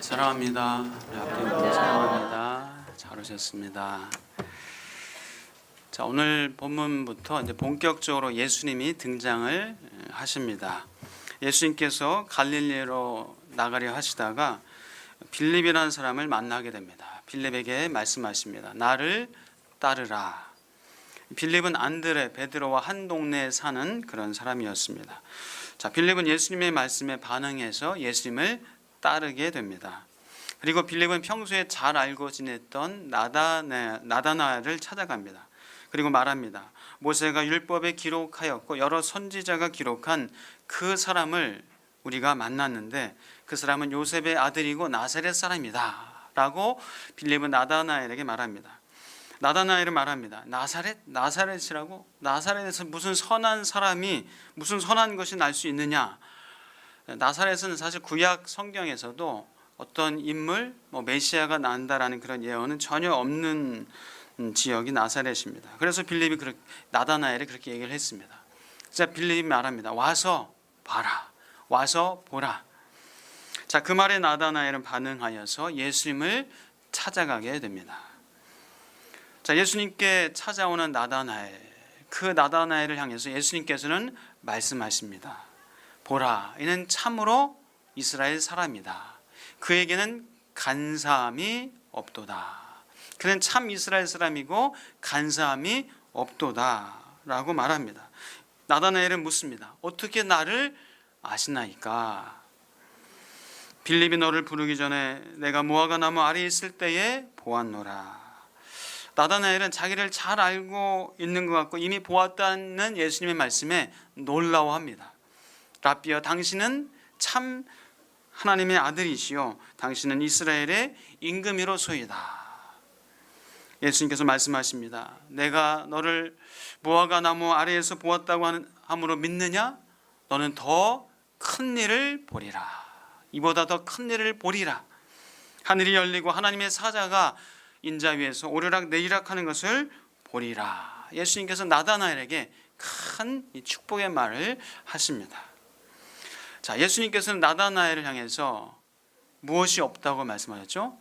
사랑합니다. 우리 앞에 사랑합니다. 잘 오셨습니다. 자, 오늘 본문부터 이제 본격적으로 예수님이 등장을 하십니다. 예수님께서 갈릴리로 나가려 하시다가 빌립이라는 사람을 만나게 됩니다. 빌립에게 말씀하십니다. 나를 따르라. 빌립은 안드레, 베드로와 한 동네에 사는 그런 사람이었습니다. 자, 빌립은 예수님의 말씀에 반응해서 예수님을 따르게 됩니다. 그리고 빌립은 평소에 잘 알고 지냈던 나다나엘을 찾아갑니다. 그리고 말합니다. 모세가 율법에 기록하였고 여러 선지자가 기록한 그 사람을 우리가 만났는데 그 사람은 요셉의 아들이고 나사렛 사람이다 라고 빌립은 나다나엘에게 말합니다. 나다나엘은 말합니다. 나사렛이라고? 나사렛에서 무슨 선한 사람이 무슨 선한 것이 날 수 있느냐? 나사렛은 사실 구약 성경에서도 어떤 인물, 메시아가 난다라는 그런 예언은 전혀 없는 지역이 나사렛입니다. 그래서 빌립이 나다나엘이 그렇게 얘기를 했습니다. 자, 빌립이 말합니다. 와서 봐라. 와서 보라. 자, 그 말에 나다나엘은 반응하여서 예수님을 찾아가게 됩니다. 자, 예수님께 찾아오는 나다나엘, 그 나다나엘을 향해서 예수님께서는 말씀하십니다. 보라, 이는 참으로 이스라엘 사람이다. 그에게는 간사함이 없도다. 그는 참 이스라엘 사람이고 간사함이 없도다 라고 말합니다. 나다나엘은 묻습니다. 어떻게 나를 아시나이까? 빌립이 너를 부르기 전에 내가 무화과 나무 아래에 있을 때에 보았노라. 나다나엘은 자기를 잘 알고 있는 것 같고 이미 보았다는 예수님의 말씀에 놀라워합니다. 라비여, 당신은 참 하나님의 아들이시요 당신은 이스라엘의 임금이로소이다. 예수님께서 말씀하십니다. 내가 너를 무화과 나무 아래에서 보았다고 함으로 믿느냐? 너는 더 큰 일을 보리라. 이보다 더 큰 일을 보리라. 하늘이 열리고 하나님의 사자가 인자 위에서 오르락내리락 하는 것을 보리라. 예수님께서 나다나엘에게 큰 축복의 말을 하십니다. 자, 예수님께서는 나다나엘을 향해서 무엇이 없다고 말씀하셨죠?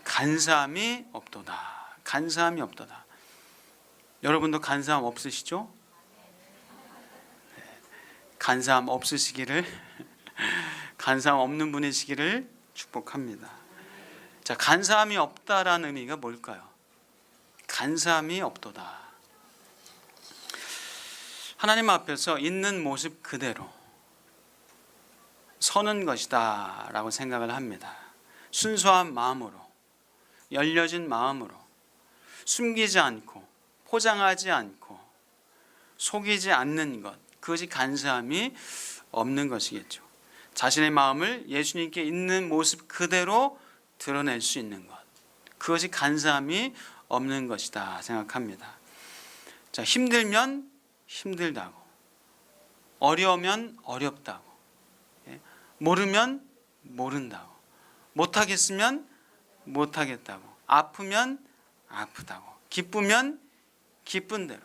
간사함이 없도다. 간사함이 없도다. 여러분도 간사함 없으시죠? 간사함 없으시기를, 간사함 없는 분이시기를 축복합니다. 자, 간사함이 없다라는 의미가 뭘까요? 간사함이 없도다. 하나님 앞에서 있는 모습 그대로 서는 것이다 라고 생각을 합니다. 순수한 마음으로, 열려진 마음으로, 숨기지 않고 포장하지 않고 속이지 않는 것, 그것이 간사함이 없는 것이겠죠. 자신의 마음을 예수님께 있는 모습 그대로 드러낼 수 있는 것, 그것이 간사함이 없는 것이다 생각합니다. 자, 힘들면 힘들다고, 어려우면 어렵다고, 모르면 모른다고, 못하겠으면 못하겠다고, 아프면 아프다고, 기쁘면 기쁜 대로,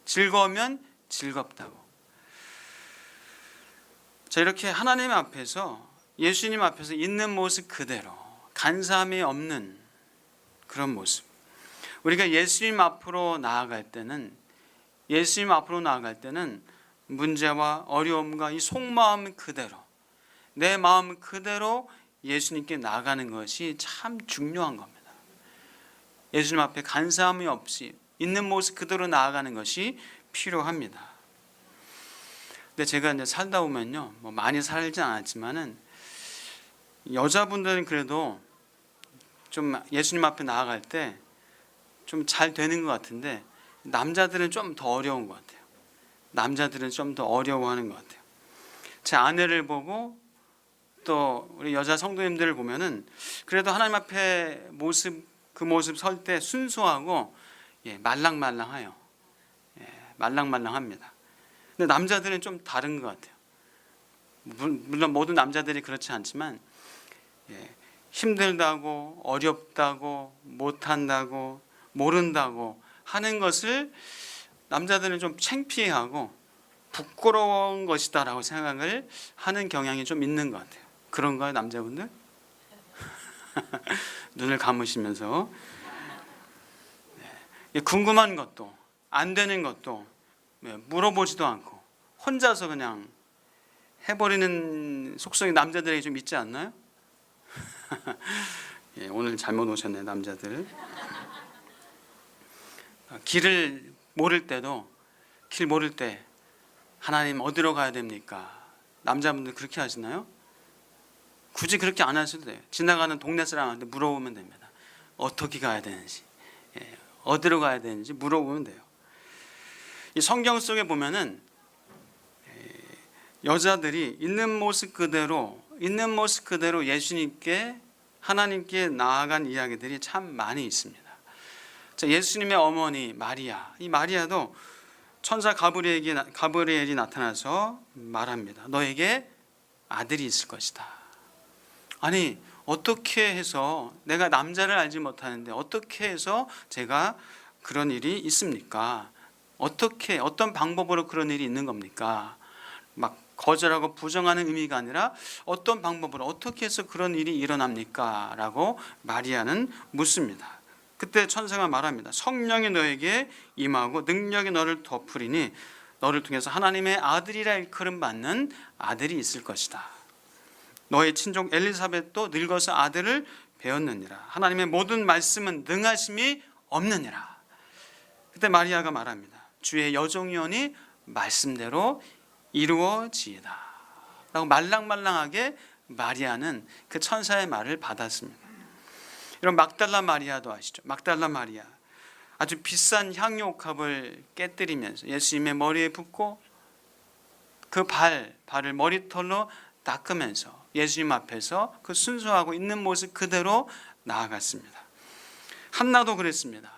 즐거우면 즐겁다고. 자, 이렇게 하나님 앞에서, 예수님 앞에서 있는 모습 그대로 간사함이 없는 그런 모습. 우리가 예수님 앞으로 나아갈 때는 문제와 어려움과 이 속마음 그대로, 내 마음 그대로 예수님께 나아가는 것이 참 중요한 겁니다. 예수님 앞에 간사함이 없이 있는 모습 그대로 나아가는 것이 필요합니다. 근데 제가 이제 살다 보면요, 많이 살지 않았지만은 여자분들은 그래도 좀 예수님 앞에 나아갈 때 좀 잘 되는 것 같은데 남자들은 좀 더 어려운 것 같아요. 남자들은 좀 더 어려워하는 것 같아요. 제 아내를 보고 또 우리 여자 성도님들을 보면은 그래도 하나님 앞에 그 모습 설 때 순수하고 말랑말랑해요. 말랑말랑합니다. 근데 남자들은 좀 다른 것 같아요. 물론 모든 남자들이 그렇지 않지만 힘들다고, 어렵다고, 못한다고, 모른다고 하는 것을 남자들은 좀 창피해하고 부끄러운 것이다라고 생각을 하는 경향이 좀 있는 것 같아요. 그런가요, 남자분들? 눈을 감으시면서 궁금한 것도 안 되는 것도 물어보지도 않고 혼자서 그냥 해버리는 속성이 남자들에게 좀 있지 않나요? 오늘 잘못 오셨네 남자들. 길을 모를 때도 길 모를 때 하나님 어디로 가야 됩니까? 남자분들 그렇게 하시나요? 굳이 그렇게 안 하셔도 돼요. 지나가는 동네 사람한테 물어보면 됩니다. 어떻게 가야 되는지, 어디로 가야 되는지 물어보면 돼요. 이 성경 속에 보면은 여자들이 있는 모습 그대로 예수님께 하나님께 나아간 이야기들이 참 많이 있습니다. 자, 예수님의 어머니 마리아, 이 마리아도 천사 가브리엘이 나타나서 말합니다. 너에게 아들이 있을 것이다. 아니 어떻게 해서 내가 남자를 알지 못하는데 어떻게 해서 제가 그런 일이 있습니까? 어떻게 어떤 방법으로 그런 일이 있는 겁니까? 막 거절하고 부정하는 의미가 아니라 어떤 방법으로 어떻게 해서 그런 일이 일어납니까? 라고 마리아는 묻습니다. 그때 천사가 말합니다. 성령이 너에게 임하고 능력이 너를 덮으리니 너를 통해서 하나님의 아들이라 일컬음 받는 아들이 있을 것이다. 너의 친족 엘리사벳도 늙어서 아들을 배었느니라. 하나님의 모든 말씀은 능하심이 없느니라. 그때 마리아가 말합니다. 주의 여종이오니 말씀대로 이루어지이다 라고 말랑말랑하게 마리아는 그 천사의 말을 받았습니다. 여러분 막달라 마리아도 아시죠? 막달라 마리아 아주 비싼 향유옥합을 깨뜨리면서 예수님의 머리에 붓고 그 발을 머리털로 닦으면서 예수님 앞에서 그 순수하고 있는 모습 그대로 나아갔습니다. 한나도 그랬습니다.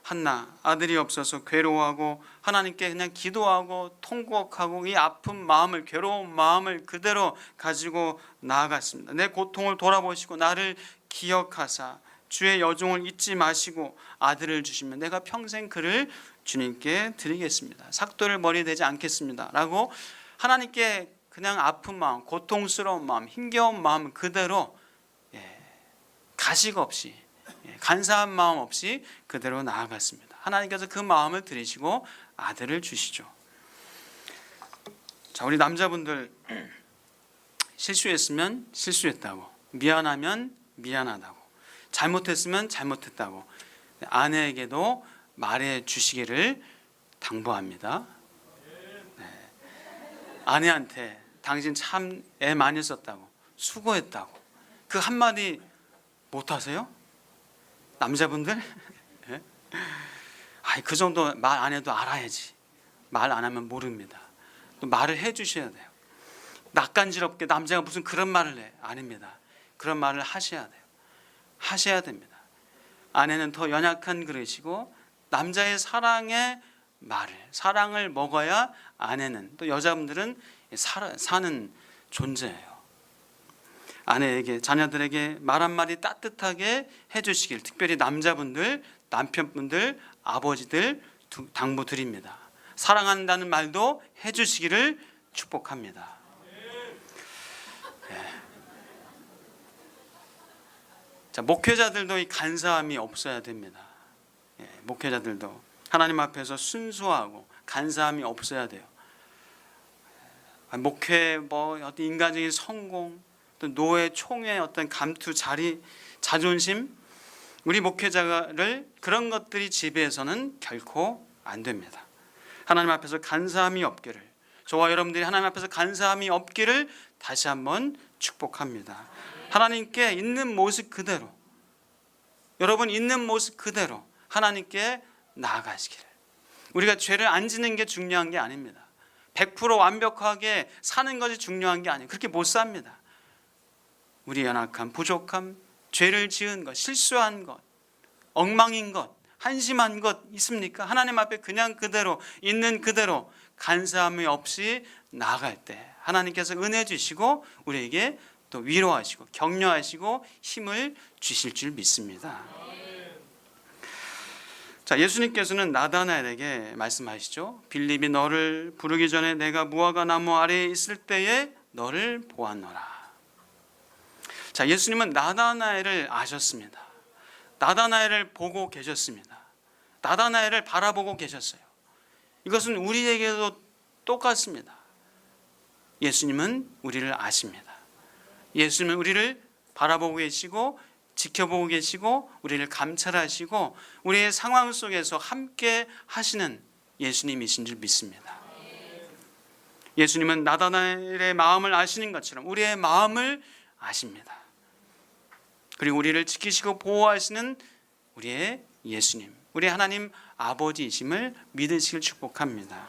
한나 아들이 없어서 괴로워하고 하나님께 그냥 기도하고 통곡하고 이 아픈 마음을 괴로운 마음을 그대로 가지고 나아갔습니다. 내 고통을 돌아보시고 나를 기억하사 주의 여종을 잊지 마시고 아들을 주시면 내가 평생 그를 주님께 드리겠습니다. 삭도를 머리에 대지 않겠습니다 라고 하나님께 그냥 아픈 마음, 고통스러운 마음, 힘겨운 마음 그대로 가식 없이 간사한 마음 없이 그대로 나아갔습니다. 하나님께서 그 마음을 들으시고 아들을 주시죠. 자, 우리 남자분들 실수했으면 실수했다고, 미안하면 미안하다고, 잘못했으면 잘못했다고 아내에게도 말해 주시기를 당부합니다. 아내한테 당신 참 애 많이 썼다고, 수고했다고 그 한마디 못하세요? 남자분들? 그 정도 말 안 해도 알아야지. 말 안 하면 모릅니다. 또 말을 해 주셔야 돼요. 낯간지럽게 남자가 무슨 그런 말을 해. 아닙니다. 그런 말을 하셔야 돼요. 하셔야 됩니다. 아내는 더 연약한 그릇이고 남자의 사랑을 먹어야 아내는 또 여자분들은 사는 존재예요. 아내에게 자녀들에게 말 한마디 따뜻하게 해주시길 특별히 남자분들, 남편분들, 아버지들 당부드립니다. 사랑한다는 말도 해주시기를 축복합니다. 자, 목회자들도 이 간사함이 없어야 됩니다. 목회자들도 하나님 앞에서 순수하고 간사함이 없어야 돼요. 목회 어떤 인간적인 성공 또 노예 총회 어떤 감투 자존심 우리 목회자를 그런 것들이 지배해서는 결코 안 됩니다. 하나님 앞에서 간사함이 없기를 저와 여러분들이 하나님 앞에서 간사함이 없기를 다시 한번 축복합니다. 하나님께 있는 모습 그대로 여러분 있는 모습 그대로 하나님께 나아가시기를 우리가 죄를 안 지는 게 중요한 게 아닙니다. 100% 완벽하게 사는 것이 중요한 게 아니에요. 그렇게 못 삽니다. 우리 연약함, 부족함, 죄를 지은 것, 실수한 것, 엉망인 것, 한심한 것 있습니까? 하나님 앞에 그냥 그대로 있는 그대로 간사함이 없이 나아갈 때 하나님께서 은혜 주시고 우리에게 또 위로하시고 격려하시고 힘을 주실 줄 믿습니다. 자, 예수님께서는 나다나엘에게 말씀하시죠. 빌립이 너를 부르기 전에 내가 무화과 나무 아래에 있을 때에 너를 보았노라. 자, 예수님은 나다나엘을 아셨습니다. 나다나엘을 보고 계셨습니다. 나다나엘을 바라보고 계셨어요. 이것은 우리에게도 똑같습니다. 예수님은 우리를 아십니다. 예수님은 우리를 바라보고 계시고 지켜보고 계시고 우리를 감찰하시고 우리의 상황 속에서 함께 하시는 예수님이신 줄 믿습니다. 예수님은 나다나엘의 마음을 아시는 것처럼 우리의 마음을 아십니다. 그리고 우리를 지키시고 보호하시는 우리의 예수님, 우리 하나님 아버지이심을 믿으시길 축복합니다.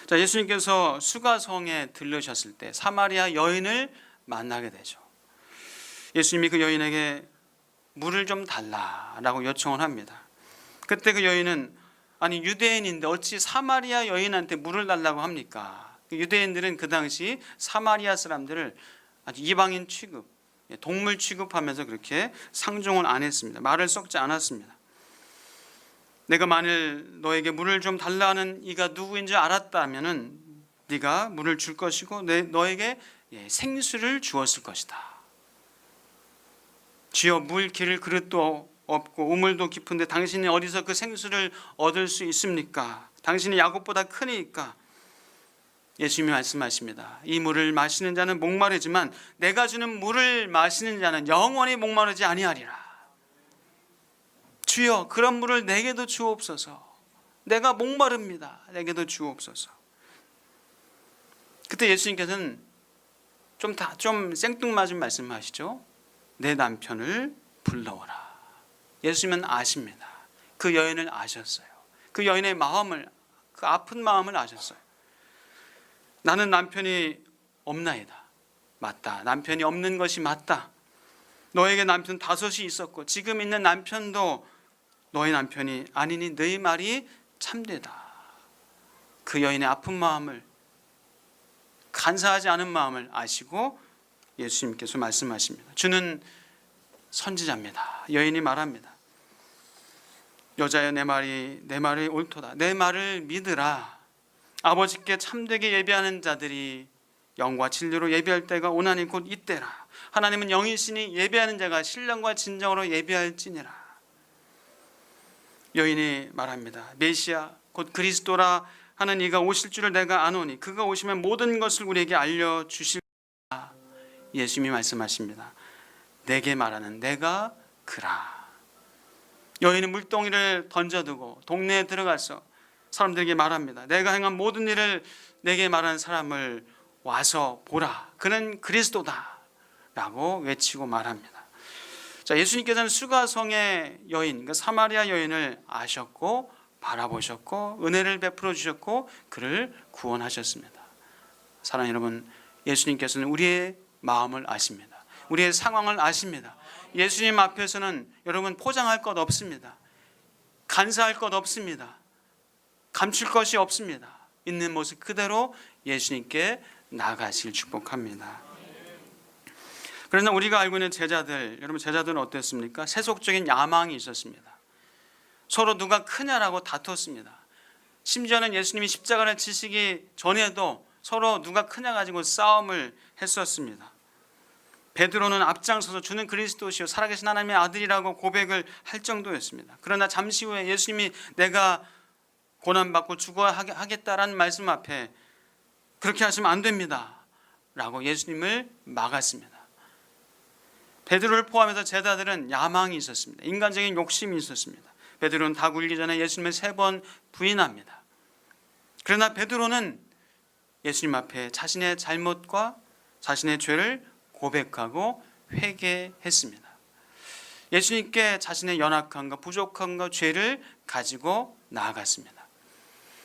자, 예수님께서 수가성에 들르셨을 때 사마리아 여인을 만나게 되죠. 예수님이 그 여인에게 물을 좀 달라라고 요청을 합니다. 그때 그 여인은 아니 유대인인데 어찌 사마리아 여인한테 물을 달라고 합니까? 유대인들은 그 당시 사마리아 사람들을 아주 이방인 취급, 동물 취급하면서 그렇게 상종을 안 했습니다. 말을 섞지 않았습니다. 내가 만일 너에게 물을 좀 달라는 이가 누구인지 알았다면은 네가 물을 줄 것이고 너에게 생수를 주었을 것이다. 주여 물 기를 그릇도 없고 우물도 깊은데 당신이 어디서 그 생수를 얻을 수 있습니까? 당신이 야곱보다 크니까. 예수님이 말씀하십니다. 이 물을 마시는 자는 목마르지만 내가 주는 물을 마시는 자는 영원히 목마르지 아니하리라. 주여 그런 물을 내게도 주옵소서. 내가 목마릅니다. 내게도 주옵소서. 그때 예수님께서는 좀 생뚱맞은 말씀하시죠. 내 남편을 불러오라. 예수님은 아십니다. 그 여인을 아셨어요. 그 여인의 마음을, 그 아픈 마음을 아셨어요. 나는 남편이 없나이다. 맞다. 남편이 없는 것이 맞다. 너에게 남편 5이 있었고 지금 있는 남편도 너의 남편이 아니니 너의 말이 참되다. 그 여인의 아픈 마음을, 간사하지 않은 마음을 아시고 예수님께서 말씀하십니다. 주는 선지자입니다. 여인이 말합니다. 여자여 내 말이 옳도다. 내 말을 믿으라. 아버지께 참되게 예배하는 자들이 영과 진리로 예배할 때가 오나니 곧 이때라. 하나님은 영이시니 예배하는 자가 신령과 진정으로 예배할지니라. 여인이 말합니다. 메시아 곧 그리스도라 하는 이가 오실 줄을 내가 아노니 그가 오시면 모든 것을 우리에게 알려주실. 예수님이 말씀하십니다. 내게 말하는 내가 그라. 여인은 물동이를 던져두고 동네에 들어가서 사람들에게 말합니다. 내가 행한 모든 일을 내게 말하는 사람을 와서 보라. 그는 그리스도다 라고 외치고 말합니다. 자, 예수님께서는 수가성의 여인, 그러니까 사마리아 여인을 아셨고 바라보셨고 은혜를 베풀어 주셨고 그를 구원하셨습니다. 사랑하는 여러분, 예수님께서는 우리의 마음을 아십니다. 우리의 상황을 아십니다. 예수님 앞에서는 여러분 포장할 것 없습니다. 간사할 것 없습니다. 감출 것이 없습니다. 있는 모습 그대로 예수님께 나가실 축복합니다. 그러나 우리가 알고 있는 제자들, 여러분 제자들은 어땠습니까? 세속적인 야망이 있었습니다. 서로 누가 크냐라고 다퉜습니다. 심지어는 예수님이 십자가를 지시기 전에도 서로 누가 크냐 가지고 싸움을 했었습니다. 베드로는 앞장서서 주는 그리스도시요 살아계신 하나님의 아들이라고 고백을 할 정도였습니다. 그러나 잠시 후에 예수님이 내가 고난받고 죽어야 하겠다라는 말씀 앞에 그렇게 하시면 안 됩니다 라고 예수님을 막았습니다. 베드로를 포함해서 제자들은 야망이 있었습니다. 인간적인 욕심이 있었습니다. 베드로는 다 굴기 전에 예수님을 3번 부인합니다. 그러나 베드로는 예수님 앞에 자신의 잘못과 자신의 죄를 고백하고 회개했습니다. 예수님께 자신의 연약함과 부족함과 죄를 가지고 나아갔습니다.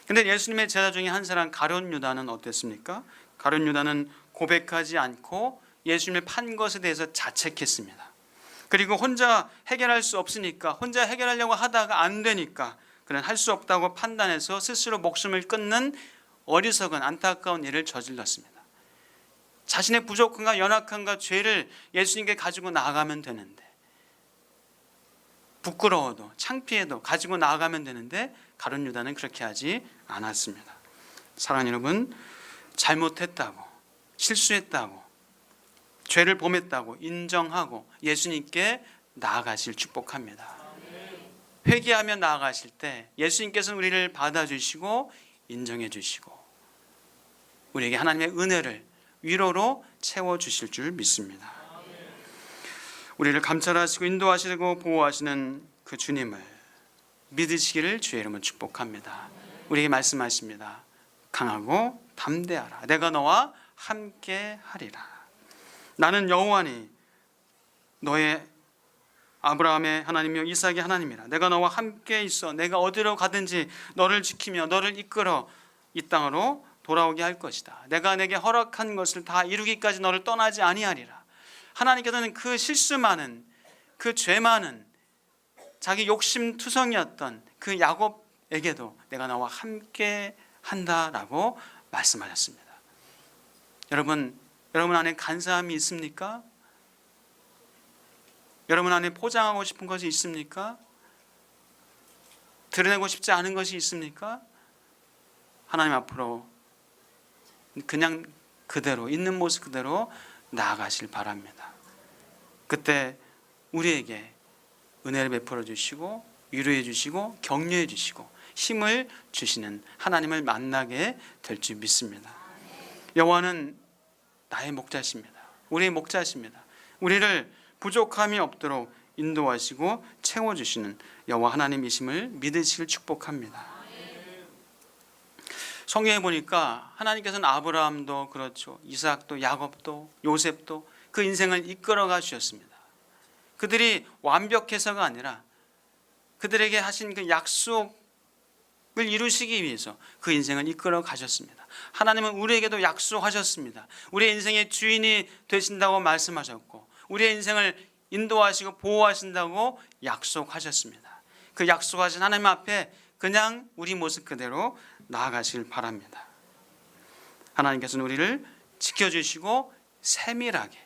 그런데 예수님의 제자 중에 한 사람 가룟 유다는 어땠습니까? 가룟 유다는 고백하지 않고 예수님을 판 것에 대해서 자책했습니다. 그리고 혼자 해결할 수 없으니까, 혼자 해결하려고 하다가 안 되니까 그는 할 수 없다고 판단해서 스스로 목숨을 끊는 어리석은 안타까운 일을 저질렀습니다. 자신의 부족함과 연약함과 죄를 예수님께 가지고 나아가면 되는데, 부끄러워도 창피해도 가지고 나아가면 되는데 가룟 유다는 그렇게 하지 않았습니다. 사랑하는 여러분, 잘못했다고, 실수했다고, 죄를 범했다고 인정하고 예수님께 나아가실 축복합니다. 회개하며 나아가실 때 예수님께서는 우리를 받아주시고 인정해 주시고 우리에게 하나님의 은혜를 위로로 채워주실 줄 믿습니다. 우리를 감찰하시고 인도하시고 보호하시는 그 주님을 믿으시기를 주의 이름으로 축복합니다. 우리에게 말씀하십니다. 강하고 담대하라. 내가 너와 함께 하리라. 나는 여호와니 너의 아브라함의 하나님이요 이삭의 하나님이라. 내가 너와 함께 있어 내가 어디로 가든지 너를 지키며 너를 이끌어 이 땅으로 돌아오게 할 것이다. 내가 내게 허락한 것을 다 이루기까지 너를 떠나지 아니하리라. 하나님께서는 그 실수 많은 그 죄 많은 자기 욕심투성이었던 그 야곱에게도 내가 너와 함께 한다라고 말씀하셨습니다. 여러분 안에 간사함이 있습니까? 여러분 안에 포장하고 싶은 것이 있습니까? 드러내고 싶지 않은 것이 있습니까? 하나님 앞으로 그냥 그대로 있는 모습 그대로 나아가실 바랍니다. 그때 우리에게 은혜를 베풀어 주시고 위로해 주시고 격려해 주시고 힘을 주시는 하나님을 만나게 될 줄 믿습니다. 여호와는 나의 목자십니다. 우리의 목자십니다. 우리를 부족함이 없도록 인도하시고 채워주시는 여호와 하나님이심을 믿으시길 축복합니다. 성경에 보니까 하나님께서는 아브라함도 그렇죠, 이삭도 야곱도 요셉도 그 인생을 이끌어가 주셨습니다. 그들이 완벽해서가 아니라 그들에게 하신 그 약속을 이루시기 위해서 그 인생을 이끌어 가셨습니다. 하나님은 우리에게도 약속하셨습니다. 우리의 인생의 주인이 되신다고 말씀하셨고 우리의 인생을 인도하시고 보호하신다고 약속하셨습니다. 그 약속하신 하나님 앞에 그냥 우리 모습 그대로 나아가시길 바랍니다. 하나님께서는 우리를 지켜주시고 세밀하게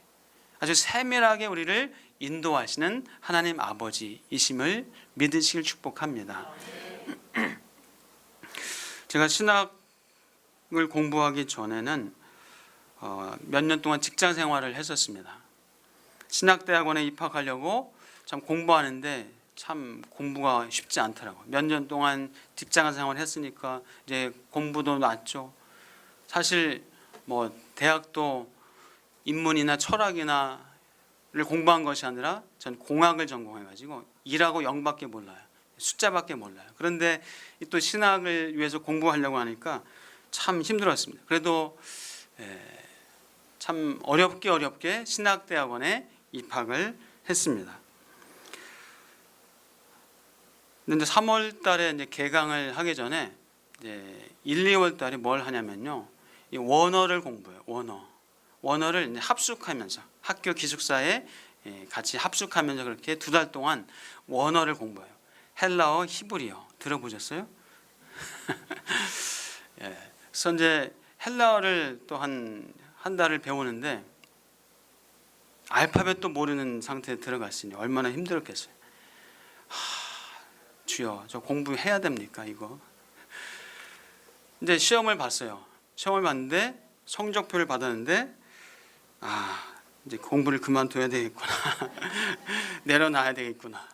아주 세밀하게 우리를 인도하시는 하나님 아버지이심을 믿으시길 축복합니다. 제가 신학을 공부하기 전에는 몇 년 동안 직장 생활을 했었습니다. 신학대학원에 입학하려고 참 공부하는데 참 공부가 쉽지 않더라고요. 몇 년 동안 직장 생활을 했으니까 이제 공부도 낮죠. 사실 뭐 대학도 인문이나 철학이나를 공부한 것이 아니라 전 공학을 전공해가지고 일하고 영밖에 몰라요. 숫자밖에 몰라요. 그런데 또 신학을 위해서 공부하려고 하니까 참 힘들었습니다. 그래도 참 어렵게 신학대학원에 입학을 했습니다. 근데 3월 달에 이제 개강을 하기 전에 이제 1, 2월 달에 뭘 하냐면요. 이 원어를 공부해요. 원어를 이제 합숙하면서 학교 기숙사에 같이 합숙하면서 그렇게 2달 동안 원어를 공부해요. 헬라어, 히브리어 들어보셨어요? 예. 그래서 이제 헬라어를 또 한 달을 배우는데 알파벳도 모르는 상태에 들어갔으니 얼마나 힘들었겠어요. 주여, 저 공부해야 됩니까 이거? 이제 시험을 봤어요. 시험을 봤는데 성적표를 받았는데 이제 공부를 그만둬야 되겠구나. 내려놔야 되겠구나.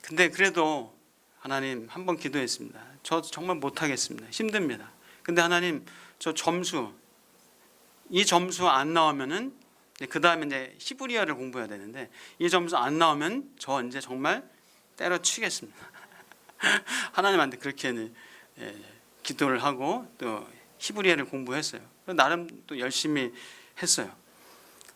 근데 그래도 하나님 한번 기도했습니다. 저 정말 못하겠습니다. 힘듭니다. 근데 하나님 저 이 점수 안 나오면은 그 다음에 이제 히브리어를 공부해야 되는데 이 점수 안 나오면 저 이제 정말 때려치겠습니다. 하나님한테 그렇게 기도를 하고 또 히브리어를 공부했어요. 나름 또 열심히 했어요.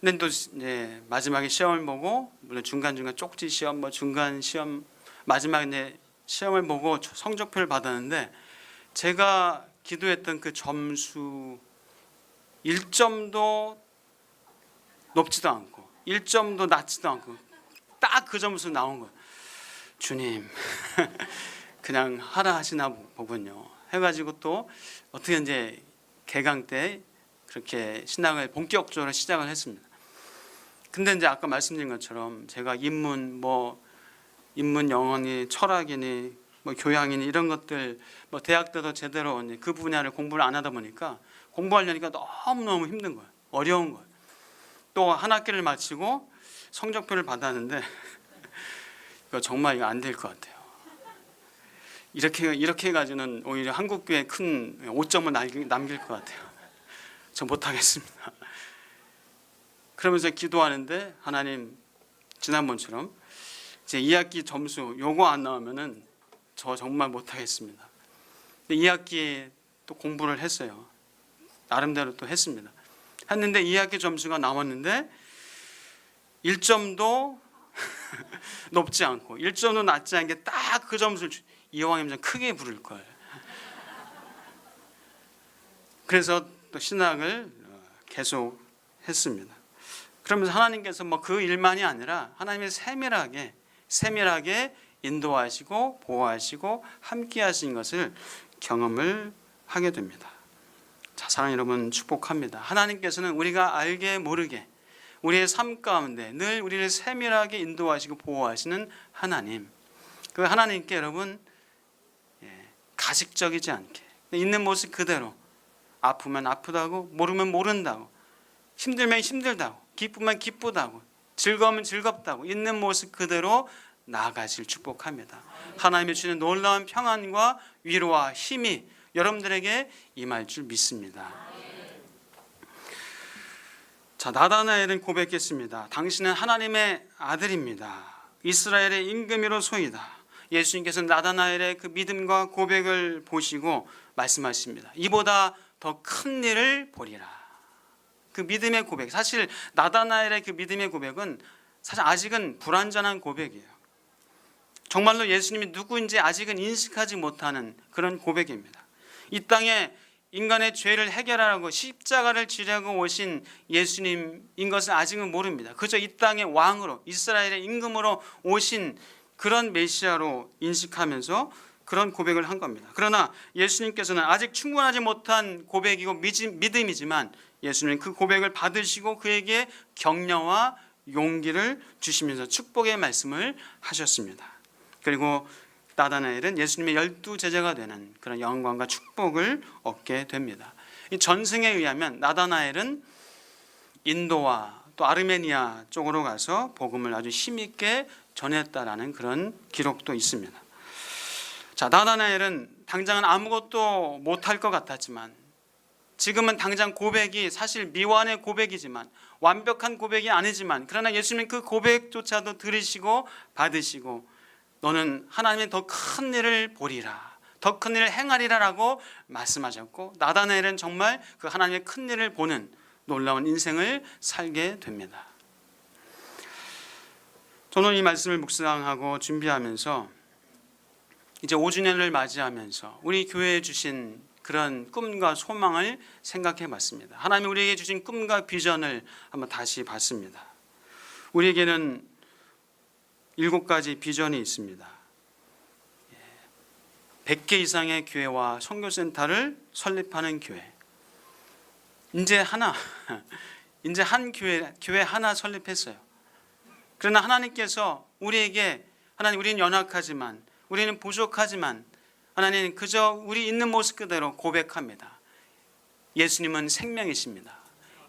근데 또 이제 마지막에 시험을 보고 물론 중간 쪽지 시험, 뭐 중간 시험 마지막에 이제 시험을 보고 성적표를 받았는데 제가 기도했던 그 점수 1점도 높지도 않고 1점도 낮지도 않고 딱 그 점수 나온 거예요. 주님 그냥 하라 하시나 보군요 해가지고 또 어떻게 이제 개강 때 그렇게 신학을 본격적으로 시작을 했습니다. 근데 이제 아까 말씀드린 것처럼 제가 인문 영어니 철학이니 뭐 교양이니 이런 것들 뭐 대학 때도 제대로 그 분야를 공부를 안 하다 보니까 공부하려니까 너무너무 힘든 거예요. 어려운 거예요. 또 한 학기를 마치고 성적표를 받았는데 이거 정말 이거 안 될 것 같아요. 이렇게 해가지고는 오히려 한국교회에 큰 오점을 남길 것 같아요. 저 못하겠습니다. 그러면서 기도하는데 하나님, 지난번처럼 제 2학기 점수 요거 안 나오면은 저 정말 못하겠습니다. 근데 2학기에 또 공부를 했어요. 나름대로 또 했습니다. 했는데 2학기 점수가 나왔는데 1점도 높지 않고 1점도 낮지 않게 딱 그 점수를 이왕이면 좀 크게 부를 걸. 그래서 또 신학을 계속 했습니다. 그러면서 하나님께서 뭐 그 일만이 아니라 하나님의 세밀하게 인도하시고 보호하시고 함께 하신 것을 경험을 하게 됩니다. 자, 사랑하는 여러분, 축복합니다. 하나님께서는 우리가 알게 모르게 우리의 삶 가운데 늘 우리를 세밀하게 인도하시고 보호하시는 하나님, 그 하나님께 여러분 가식적이지 않게 있는 모습 그대로, 아프면 아프다고, 모르면 모른다고, 힘들면 힘들다고, 기쁘면 기쁘다고, 즐거우면 즐겁다고 있는 모습 그대로 나아가실 축복합니다. 하나님이 주시는 놀라운 평안과 위로와 힘이 여러분들에게 임할 줄 믿습니다. 자, 나다나엘은 고백했습니다. 당신은 하나님의 아들입니다. 이스라엘의 임금이로소이다. 예수님께서는 나다나엘의 그 믿음과 고백을 보시고 말씀하십니다. 이보다 더 큰 일을 보리라. 그 믿음의 고백, 사실 나다나엘의 그 믿음의 고백은 사실 아직은 불완전한 고백이에요. 정말로 예수님이 누구인지 아직은 인식하지 못하는 그런 고백입니다. 이 땅에 인간의 죄를 해결하라고 십자가를 지려고 오신 예수님인 것을 아직은 모릅니다. 그저 이 땅의 왕으로, 이스라엘의 임금으로 오신 그런 메시아로 인식하면서 그런 고백을 한 겁니다. 그러나 예수님께서는 아직 충분하지 못한 고백이고 믿음이지만 예수님은 그 고백을 받으시고 그에게 격려와 용기를 주시면서 축복의 말씀을 하셨습니다. 그리고 나다나엘은 예수님의 12제자가 되는 그런 영광과 축복을 얻게 됩니다. 이 전승에 의하면 나다나엘은 인도와 또 아르메니아 쪽으로 가서 복음을 아주 힘있게 전했다라는 그런 기록도 있습니다. 자, 나다나엘은 당장은 아무것도 못할 것 같았지만, 지금은 당장 고백이 사실 미완의 고백이지만, 완벽한 고백이 아니지만, 그러나 예수님은 그 고백조차도 들으시고 받으시고 너는 하나님의 더 큰 일을 보리라, 더 큰 일을 행하리라 라고 말씀하셨고, 나다나엘은 정말 그 하나님의 큰 일을 보는 놀라운 인생을 살게 됩니다. 저는 이 말씀을 묵상하고 준비하면서 이제 5주년을 맞이하면서 우리 교회에 주신 그런 꿈과 소망을 생각해 봤습니다. 하나님이 우리에게 주신 꿈과 비전을 한번 다시 봤습니다. 우리에게는 7가지 비전이 있습니다. 100개 이상의 교회와 선교센터를 설립하는 교회. 이제 한 교회 하나 설립했어요. 그러나 하나님께서 우리에게, 하나님, 우리는 연약하지만, 우리는 부족하지만, 하나님 그저 우리 있는 모습 그대로 고백합니다. 예수님은 생명이십니다.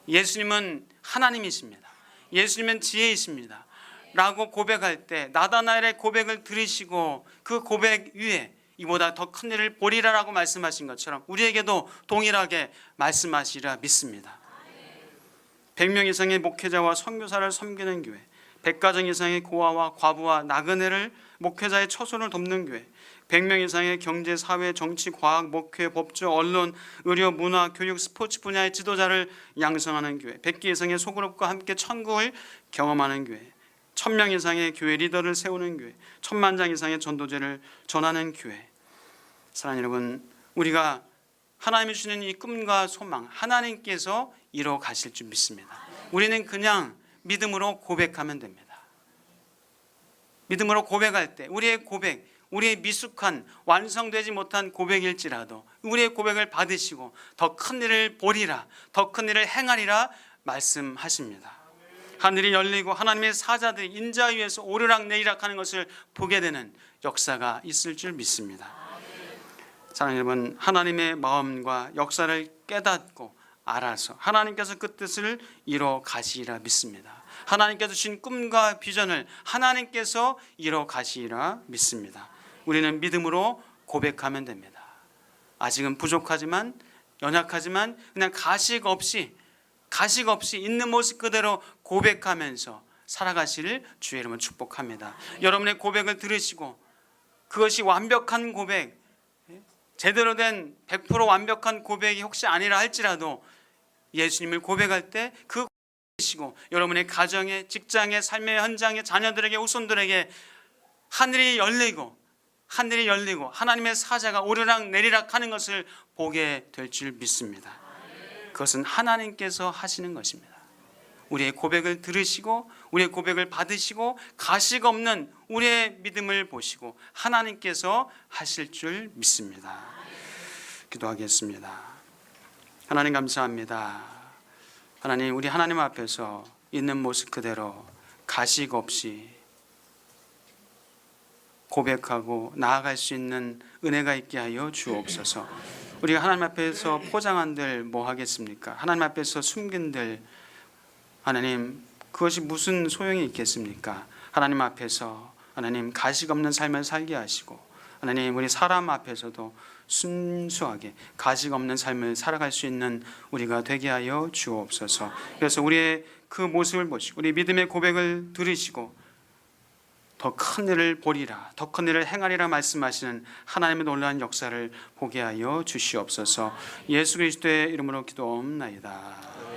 예수님은 하나님이십니다. 예수님은 지혜이십니다 라고 고백할 때, 나다나엘의 고백을 들으시고 그 고백 위에 이보다 더 큰 일을 보리라 라고 말씀하신 것처럼 우리에게도 동일하게 말씀하시리라 믿습니다. 100명 이상의 목회자와 선교사를 섬기는 교회, 100가정 이상의 고아와 과부와 나그네를, 목회자의 처소를 돕는 교회, 100명 이상의 경제, 사회, 정치, 과학, 목회, 법조, 언론, 의료, 문화, 교육, 스포츠 분야의 지도자를 양성하는 교회, 100개 이상의 소그룹과 함께 천국을 경험하는 교회, 1000명 이상의 교회 리더를 세우는 교회, 1000만장 이상의 전도제를 전하는 교회. 사랑하는 여러분, 우리가 하나님이 주시는 이 꿈과 소망, 하나님께서 이뤄 가실 줄 믿습니다. 우리는 그냥 믿음으로 고백하면 됩니다. 믿음으로 고백할 때 우리의 고백, 우리의 미숙한 완성되지 못한 고백일지라도 우리의 고백을 받으시고 더 큰 일을 보리라, 더 큰 일을 행하리라 말씀하십니다. 하늘이 열리고 하나님의 사자들이 인자 위에서 오르락내리락 하는 것을 보게 되는 역사가 있을 줄 믿습니다. 사랑하는 여러분, 하나님의 마음과 역사를 깨닫고 알아서 하나님께서 그 뜻을 이뤄 가시리라 믿습니다. 하나님께서 주신 꿈과 비전을 하나님께서 이뤄 가시리라 믿습니다. 우리는 믿음으로 고백하면 됩니다. 아직은 부족하지만 연약하지만 그냥 가식 없이 있는 모습 그대로 고백하면서 살아가시를 주의 이름으로 축복합니다. 여러분의 고백을 들으시고 그것이 완벽한 고백, 제대로 된 100% 완벽한 고백이 혹시 아니라 할지라도 예수님을 고백할 때 그 고백이시고 여러분의 가정에, 직장에, 삶의 현장에, 자녀들에게, 후손들에게 하늘이 열리고 하나님의 사자가 오르락 내리락 하는 것을 보게 될 줄 믿습니다. 그것은 하나님께서 하시는 것입니다. 우리의 고백을 들으시고 우리의 고백을 받으시고 가식 없는 우리의 믿음을 보시고 하나님께서 하실 줄 믿습니다. 기도하겠습니다. 하나님 감사합니다. 하나님, 우리 하나님 앞에서 있는 모습 그대로 가식 없이 고백하고 나아갈 수 있는 은혜가 있게 하여 주옵소서. 우리가 하나님 앞에서 포장한들 뭐 하겠습니까? 하나님 앞에서 숨긴들 하나님, 그것이 무슨 소용이 있겠습니까? 하나님 앞에서 하나님 가식 없는 삶을 살게 하시고 하나님, 우리 사람 앞에서도 순수하게 가식 없는 삶을 살아갈 수 있는 우리가 되게 하여 주옵소서. 그래서 우리의 그 모습을 보시고 우리 믿음의 고백을 들으시고 더 큰 일을 보리라, 더 큰 일을 행하리라 말씀하시는 하나님의 놀라운 역사를 보게 하여 주시옵소서. 예수 그리스도의 이름으로 기도옵나이다.